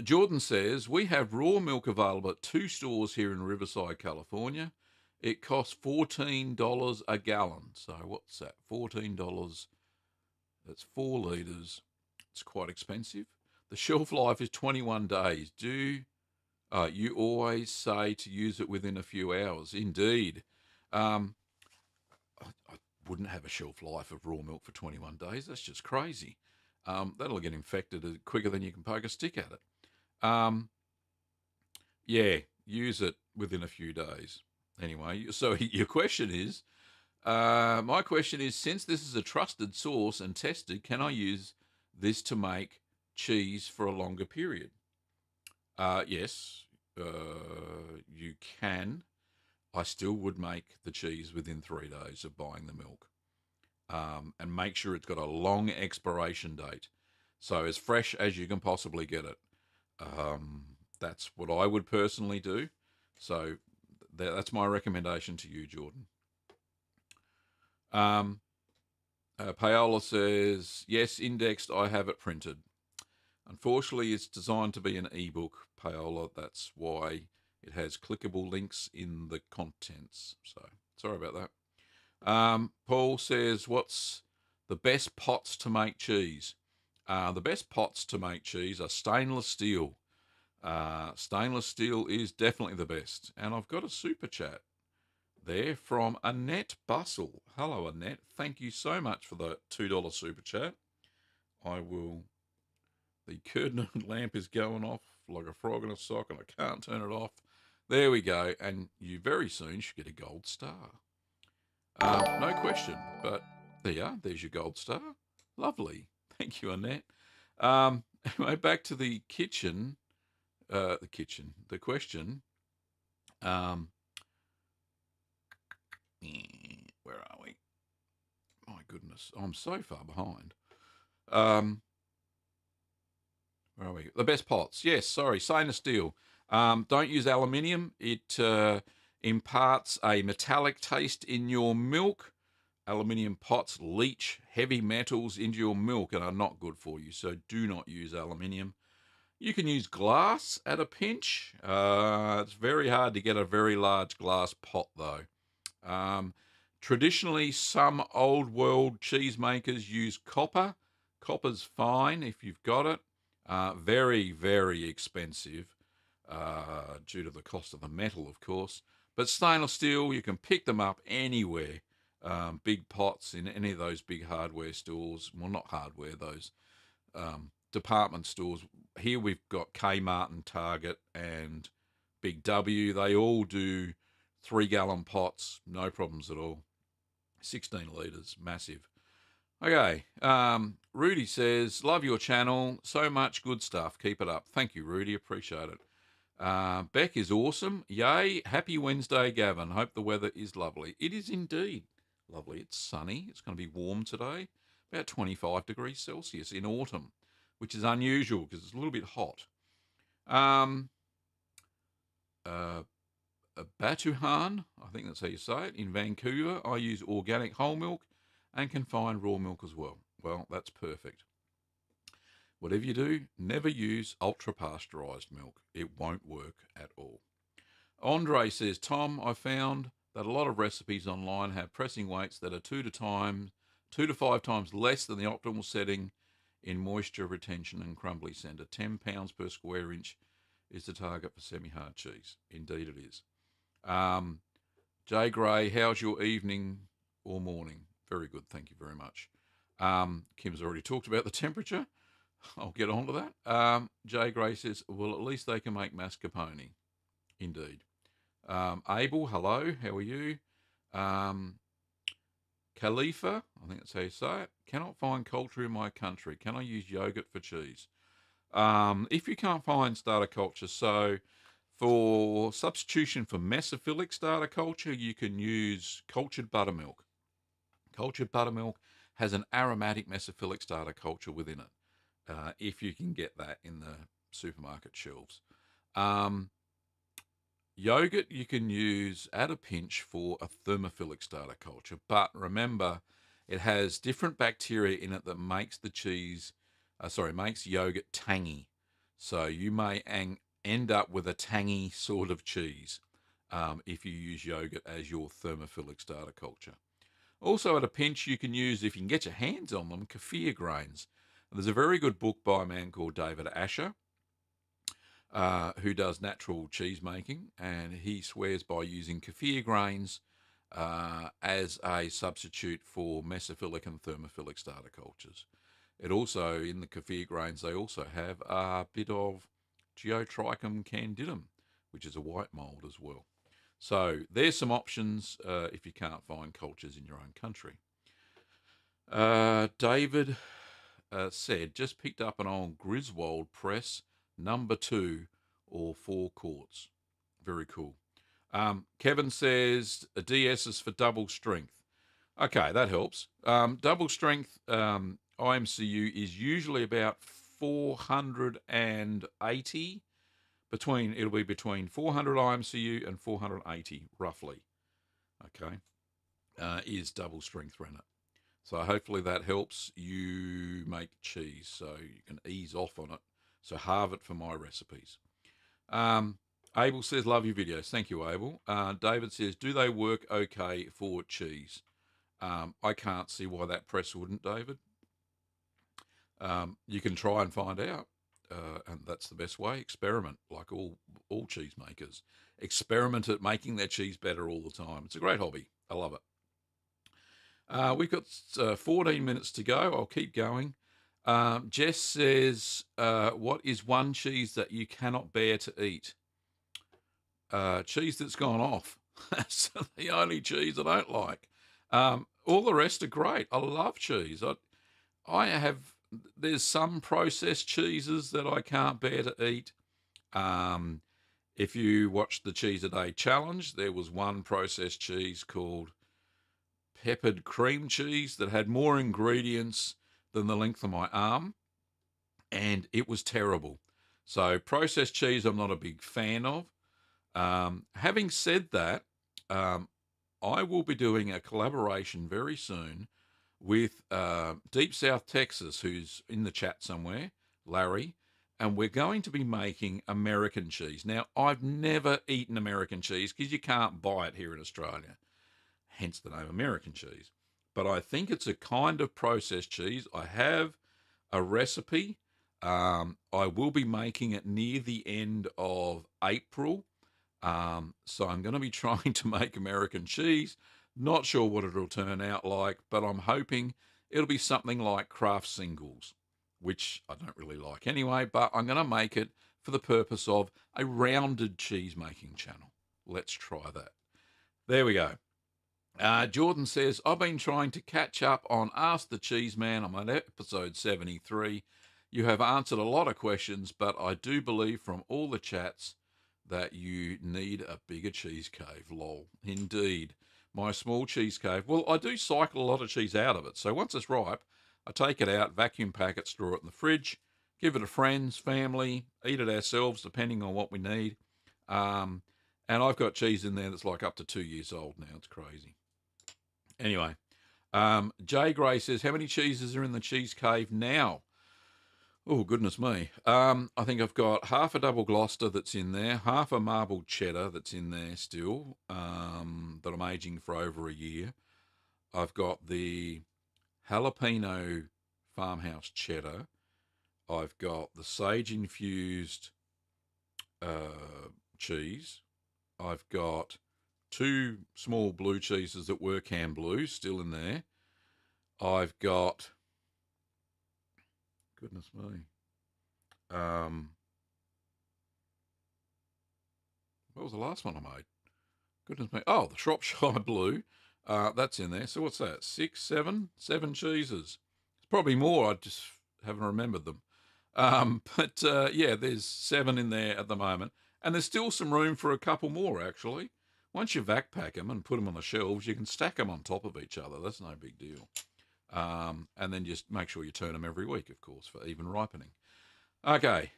Speaker 1: Jordan says, we have raw milk available at 2 stores here in Riverside, California. It costs $14 a gallon. So what's that? $14. That's 4 litres. It's quite expensive. The shelf life is 21 days. Do you always say to use it within a few hours? Indeed. I wouldn't have a shelf life of raw milk for 21 days. That's just crazy. That'll get infected quicker than you can poke a stick at it. Yeah, use it within a few days. Anyway, so your question is, my question is, since this is a trusted source and tested, can I use this to make cheese for a longer period? Yes, you can. I still would make the cheese within 3 days of buying the milk. And make sure it's got a long expiration date. So as fresh as you can possibly get it. That's what I would personally do. So that's my recommendation to you, Jordan. Paola says, yes, indexed, I have it printed. Unfortunately, it's designed to be an ebook, Paola. That's why it has clickable links in the contents. So sorry about that. Paul says, what's the best pots to make cheese? The best pots to make cheese are stainless steel. Stainless steel is definitely the best. And I've got a super chat there from Annette Bustle. Hello, Annette. Thank you so much for the $2 super chat. The curtain lamp is going off like a frog in a sock and I can't turn it off. There we go. And you very soon should get a gold star. No question, but there you are. There's your gold star. Lovely. Thank you, Annette. Anyway, back to the kitchen. The question. Where are we? My goodness, I'm so far behind. Where are we? The best pots. Yes, sorry, stainless steel. Don't use aluminium. It imparts a metallic taste in your milk. Aluminium pots leach heavy metals into your milk and are not good for you, so do not use aluminium. You can use glass at a pinch. It's very hard to get a very large glass pot, though. Traditionally, some old world cheesemakers use copper. Copper's fine if you've got it. Very, very expensive due to the cost of the metal, of course. But stainless steel, you can pick them up anywhere. Big pots in any of those big hardware stores. Well, not hardware, those department stores. Here we've got Kmart and Target and Big W. They all do 3-gallon pots. No problems at all. 16 litres. Massive. Okay. Rudy says, love your channel. So much good stuff. Keep it up. Thank you, Rudy. Appreciate it. Beck is awesome. Yay. Happy Wednesday, Gavin. Hope the weather is lovely. It is indeed lovely. It's sunny. It's going to be warm today. About 25 degrees Celsius in autumn, which is unusual because it's a little bit hot. Batuhan, I think that's how you say it, in Vancouver, I use organic whole milk and can find raw milk as well. Well, that's perfect. Whatever you do, never use ultra-pasteurised milk. It won't work at all. Andre says, Tom, I found that a lot of recipes online have pressing weights that are 2 to 5 times less than the optimal setting in moisture retention and crumbly centre. 10 pounds per square inch is the target for semi-hard cheese. Indeed it is. Jay Gray, how's your evening or morning? Very good, thank you very much. Kim's already talked about the temperature. I'll get on to that. Jay Gray says, well, at least they can make mascarpone. Indeed. Abel, hello, how are you? Khalifa, I think that's how you say it. Cannot find culture in my country. Can I use yogurt for cheese? If you can't find starter culture, so for substitution for mesophilic starter culture, you can use cultured buttermilk. Cultured buttermilk has an aromatic mesophilic starter culture within it, if you can get that in the supermarket shelves. Yogurt you can use at a pinch for a thermophilic starter culture, but remember it has different bacteria in it that makes the makes yogurt tangy. So you may end up with a tangy sort of cheese if you use yogurt as your thermophilic starter culture. Also, at a pinch, you can use, if you can get your hands on them, kefir grains. There's a very good book by a man called David Asher, who does natural cheese making, and he swears by using kefir grains as a substitute for mesophilic and thermophilic starter cultures. It also, in the kefir grains, they also have a bit of Geotrichum candidum, which is a white mold as well. So there's some options if you can't find cultures in your own country. David said, just picked up an old Griswold press, number 2 or 4 quarts. Very cool. Kevin says, a DS is for double strength. Okay, that helps. Double strength IMCU is usually about 480. It'll be between 400 IMCU and 480 roughly. Okay, is double strength rennet. So hopefully that helps you make cheese, so you can ease off on it. So halve it for my recipes. Abel says, love your videos. Thank you, Abel. David says, do they work okay for cheese? I can't see why that press wouldn't, David. You can try and find out. And that's the best way. Experiment, like all cheese makers. Experiment at making their cheese better all the time. It's a great hobby. I love it. We've got 14 minutes to go. I'll keep going. Jess says, what is one cheese that you cannot bear to eat? Cheese that's gone off. That's the only cheese I don't like. All the rest are great. I love cheese. There's some processed cheeses that I can't bear to eat. If you watched the Cheese a Day challenge, there was one processed cheese called peppered cream cheese that had more ingredients than the length of my arm, and it was terrible. So processed cheese I'm not a big fan of. Having said that, I will be doing a collaboration very soon with Deep South Texas, who's in the chat somewhere, Larry, and we're going to be making American cheese. Now, I've never eaten American cheese because you can't buy it here in Australia, hence the name American cheese. But I think it's a kind of processed cheese. I have a recipe. I will be making it near the end of April. So I'm going to be trying to make American cheese. Not sure what it'll turn out like, but I'm hoping it'll be something like Kraft Singles, which I don't really like anyway, but I'm going to make it for the purpose of a rounded cheese making channel. Let's try that. There we go. Jordan says, I've been trying to catch up on Ask the Cheeseman. I'm on episode 73. You have answered a lot of questions, but I do believe from all the chats that you need a bigger cheese cave, lol. Indeed. My small cheese cave. Well, I do cycle a lot of cheese out of it. So once it's ripe, I take it out, vacuum pack it, store it in the fridge, give it to friends, family, eat it ourselves, depending on what we need. And I've got cheese in there that's like up to 2 years old now. It's crazy. Anyway, Jay Gray says, how many cheeses are in the cheese cave now? Oh, goodness me. I think I've got half a double Gloucester that's in there, half a marbled cheddar that's in there still, that I'm aging for over a year. I've got the jalapeno farmhouse cheddar. I've got the sage-infused cheese. I've got 2 small blue cheeses that were canned blue still in there. I've got... Goodness me. What was the last one I made? Goodness me. Oh, the Shropshire Blue. That's in there. So what's that? 6, 7 cheeses. It's probably more. I just haven't remembered them. Yeah, there's 7 in there at the moment. And there's still some room for a couple more, actually. Once you vac pack them and put them on the shelves, you can stack them on top of each other. That's no big deal. And then just make sure you turn them every week, of course, for even ripening. Okay.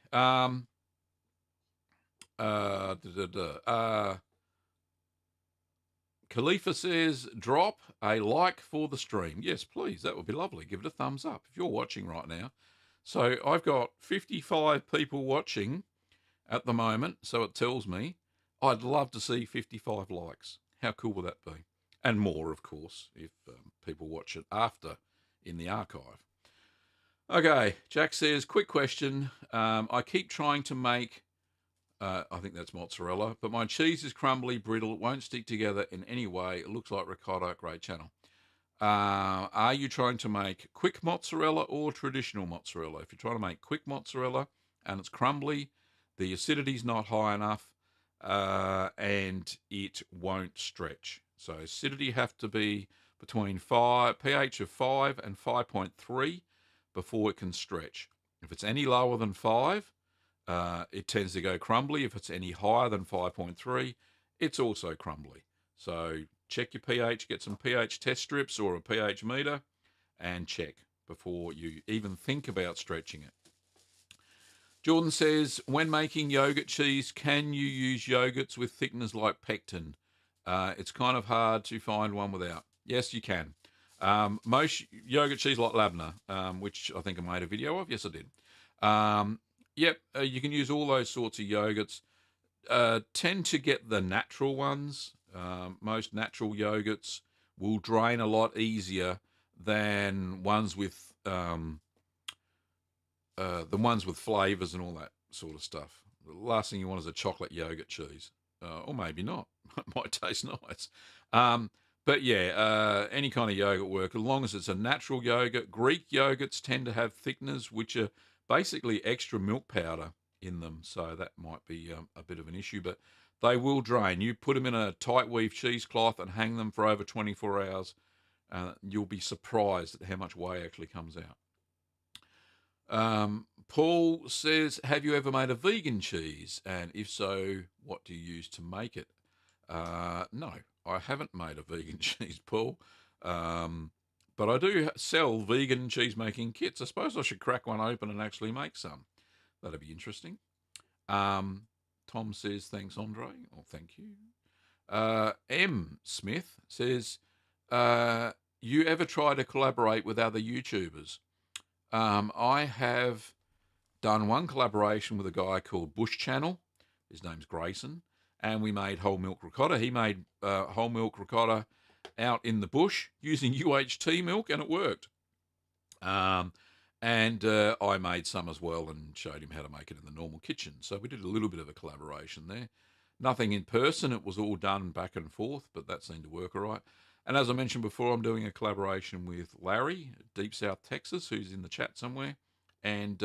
Speaker 1: Khalifa says, drop a like for the stream. Yes, please. That would be lovely. Give it a thumbs up if you're watching right now. So I've got 55 people watching at the moment, so it tells me I'd love to see 55 likes. How cool would that be? And more, of course, if people watch it after in the archive. Okay, Jack says, quick question. I keep trying to make, I think that's mozzarella, but my cheese is crumbly, brittle, it won't stick together in any way. It looks like ricotta. Great channel. Are you trying to make quick mozzarella or traditional mozzarella? If you're trying to make quick mozzarella and it's crumbly, the acidity's not high enough, and it won't stretch. So acidity have to be between pH of 5 and 5.3 before it can stretch. If it's any lower than 5, it tends to go crumbly. If it's any higher than 5.3, it's also crumbly. So check your pH, get some pH test strips or a pH meter, and check before you even think about stretching it. Jordan says, when making yogurt cheese, can you use yogurts with thickeners like pectin? It's kind of hard to find one without. Yes, you can. Most yogurt cheese like Labner, which I think I made a video of. Yes, I did. Yep, you can use all those sorts of yogurts. Tend to get the natural ones. Most natural yogurts will drain a lot easier than ones with the ones with flavors and all that sort of stuff. The last thing you want is a chocolate yogurt cheese, or maybe not. It might taste nice. But yeah, any kind of yogurt work, as long as it's a natural yogurt. Greek yogurts tend to have thickeners, which are basically extra milk powder in them, so that might be a bit of an issue, but they will drain. You put them in a tight weave cheesecloth and hang them for over 24 hours, you'll be surprised at how much whey actually comes out. Paul says, have you ever made a vegan cheese? And if so, what do you use to make it? No, I haven't made a vegan cheese, Paul. But I do sell vegan cheese making kits. I suppose I should crack one open and actually make some. That'd be interesting. Tom says, thanks, Andre. Oh, thank you. M. Smith says, you ever try to collaborate with other YouTubers? I have done one collaboration with a guy called Bush Channel. His name's Grayson. And we made whole milk ricotta. He made whole milk ricotta out in the bush using UHT milk, and it worked. And I made some as well and showed him how to make it in the normal kitchen. So we did a little bit of a collaboration there. Nothing in person. It was all done back and forth, but that seemed to work all right. And as I mentioned before, I'm doing a collaboration with Larry, Deep South Texas, who's in the chat somewhere. And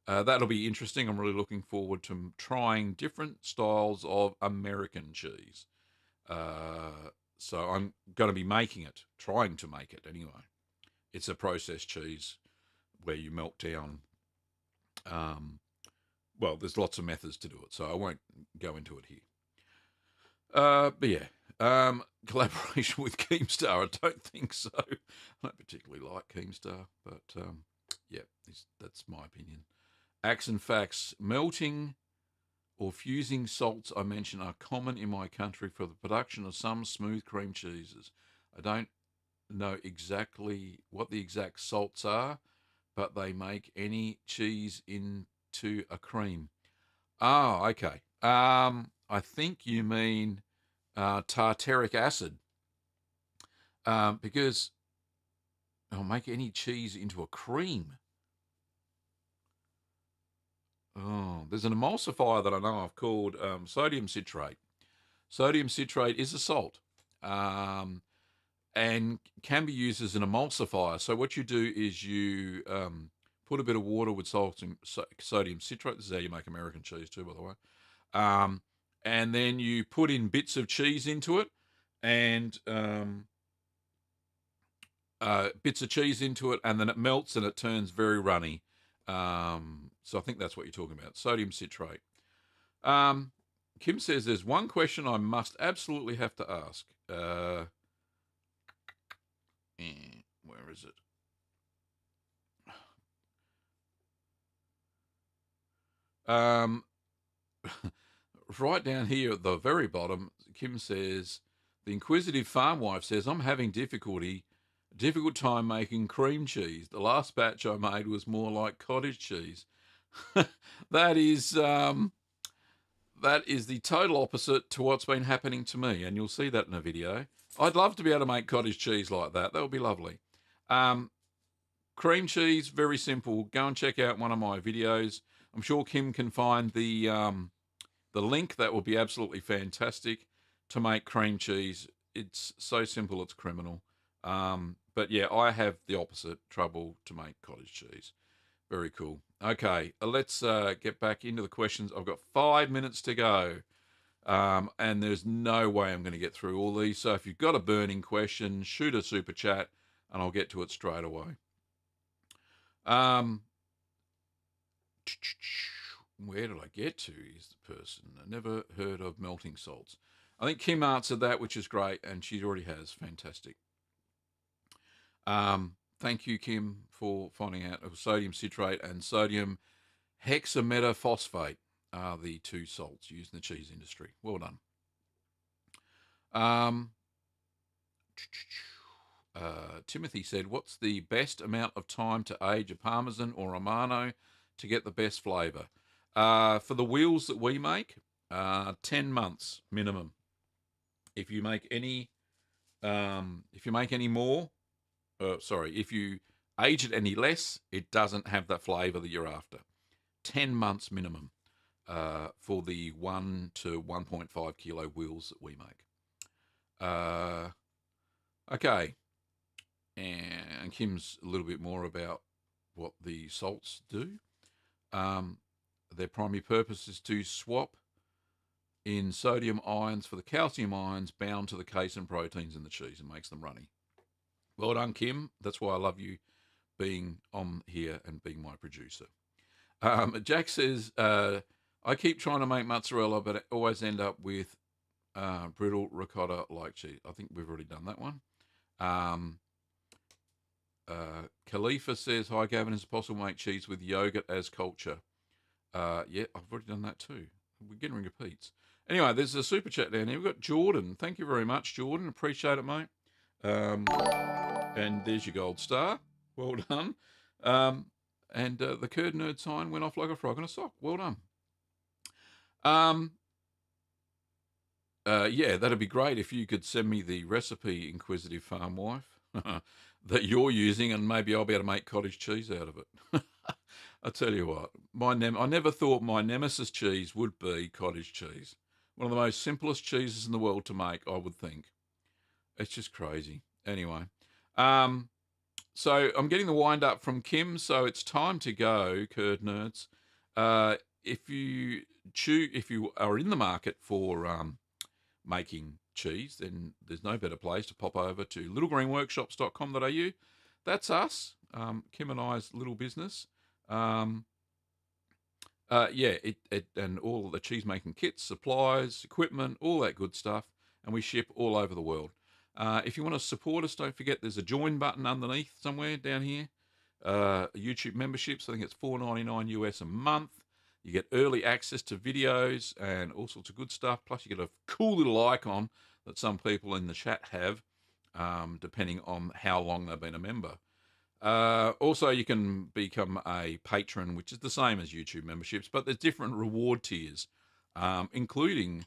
Speaker 1: that'll be interesting. I'm really looking forward to trying different styles of American cheese. So I'm going to be making it, trying to make it anyway. It's a processed cheese where you melt down. Well, there's lots of methods to do it, so I won't go into it here. But yeah, collaboration with Keemstar, I don't think so. I don't particularly like Keemstar, but yeah, that's my opinion. Acts and facts. Melting or fusing salts, I mentioned, are common in my country for the production of some smooth cream cheeses. I don't know exactly what the exact salts are, but they make any cheese into a cream. Oh, okay. I think you mean tartaric acid, because I'll make any cheese into a cream. Oh, there's an emulsifier that I know of called sodium citrate. Sodium citrate is a salt, and can be used as an emulsifier. So what you do is you put a bit of water with salt and sodium citrate. This is how you make American cheese too, by the way. And then you put in bits of cheese into it, and bits of cheese into it, and then it melts and it turns very runny. So I think that's what you're talking about, sodium citrate. Kim says there's one question I must absolutely have to ask. Where is it? right down here at the very bottom, Kim says, the inquisitive farm wife says, I'm having difficult time making cream cheese. The last batch I made was more like cottage cheese. That is the total opposite to what's been happening to me, and you'll see that in a video. I'd love to be able to make cottage cheese like that. That would be lovely. Cream cheese, very simple. Go and check out one of my videos. I'm sure Kim can find the link. That will be absolutely fantastic to make cream cheese. It's so simple, it's criminal. But yeah, I have the opposite trouble to make cottage cheese. Very cool. Okay, let's get back into the questions. I've got 5 minutes to go. And there's no way I'm going to get through all these. So if you've got a burning question, shoot a super chat and I'll get to it straight away. Where did I get to is the person. I never heard of melting salts. I think Kim answered that, which is great, and she already has. Fantastic. Thank you, Kim, for finding out of sodium citrate and sodium hexametaphosphate are the two salts used in the cheese industry. Well done. Timothy said, what's the best amount of time to age a Parmesan or Romano to get the best flavour? For the wheels that we make, 10 months minimum. If you make any more, if you age it any less, it doesn't have that flavour that you're after. 10 months minimum for the 1 to 1.5 kilo wheels that we make. Okay. And Kim's a little bit more about what the salts do. Their primary purpose is to swap in sodium ions for the calcium ions bound to the casein proteins in the cheese and makes them runny. Well done, Kim. That's why I love you being on here and being my producer. Jack says, I keep trying to make mozzarella, but I always end up with brittle ricotta-like cheese. I think we've already done that one. Khalifa says, hi, Gavin, is it possible to make cheese with yogurt as culture? Yeah, I've already done that too. We're getting repeats. Anyway, there's a super chat down here. We've got Jordan. Thank you very much, Jordan. Appreciate it, mate. And there's your gold star. Well done. And the curd nerd sign went off like a frog in a sock. Well done. Yeah, that'd be great if you could send me the recipe, Inquisitive Farm Wife, that you're using, and maybe I'll be able to make cottage cheese out of it. I tell you what, I never thought my nemesis cheese would be cottage cheese. One of the most simplest cheeses in the world to make, I would think. It's just crazy. Anyway, so I'm getting the wind up from Kim, so it's time to go, curd nerds. If you are in the market for making cheese, then there's no better place to pop over to littlegreenworkshops.com.au. That's us, Kim and I's little business. And all the cheese making kits, supplies, equipment, all that good stuff, and we ship all over the world. If you want to support us, don't forget there's a join button underneath somewhere down here. YouTube memberships, I think it's $4.99 US a month. You get early access to videos and all sorts of good stuff. Plus, you get a cool little icon that some people in the chat have, depending on how long they've been a member. Also, you can become a patron, which is the same as YouTube memberships, but there's different reward tiers, including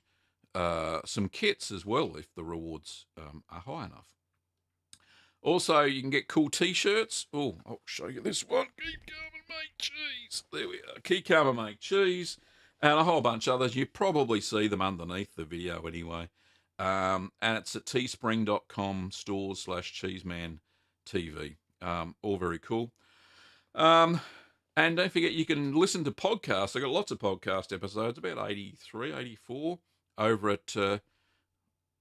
Speaker 1: some kits as well, if the rewards are high enough. Also, you can get cool T-shirts. Oh, I'll show you this one. Keep calm and make cheese. There we are. Keep calm and make cheese. And a whole bunch of others. You probably see them underneath the video anyway. And it's at teespring.com/Cheeseman TV. All very cool. And don't forget, you can listen to podcasts. I've got lots of podcast episodes, about 83, 84, over at,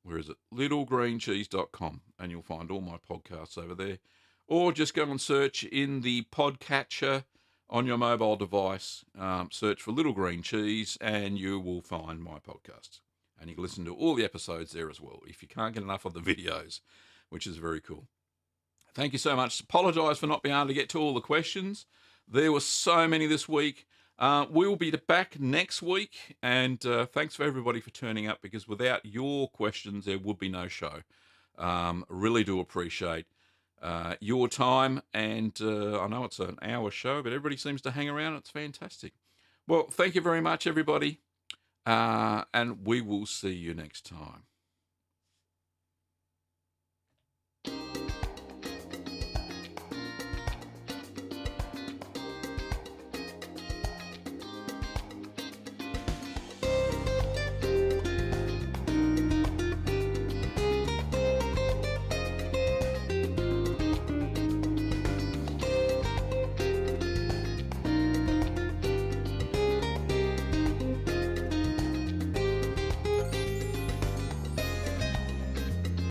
Speaker 1: where is it? littlegreencheese.com. And you'll find all my podcasts over there. Or just go and search in the podcatcher on your mobile device. Search for Little Green Cheese and you will find my podcasts. And you can listen to all the episodes there as well, if you can't get enough of the videos, which is very cool. Thank you so much. Apologise for not being able to get to all the questions. There were so many this week. We'll be back next week, and thanks for everybody for turning up, because without your questions, there would be no show. Really do appreciate your time, and I know it's an hour show, but everybody seems to hang around. It's fantastic. Well, thank you very much, everybody, and we will see you next time.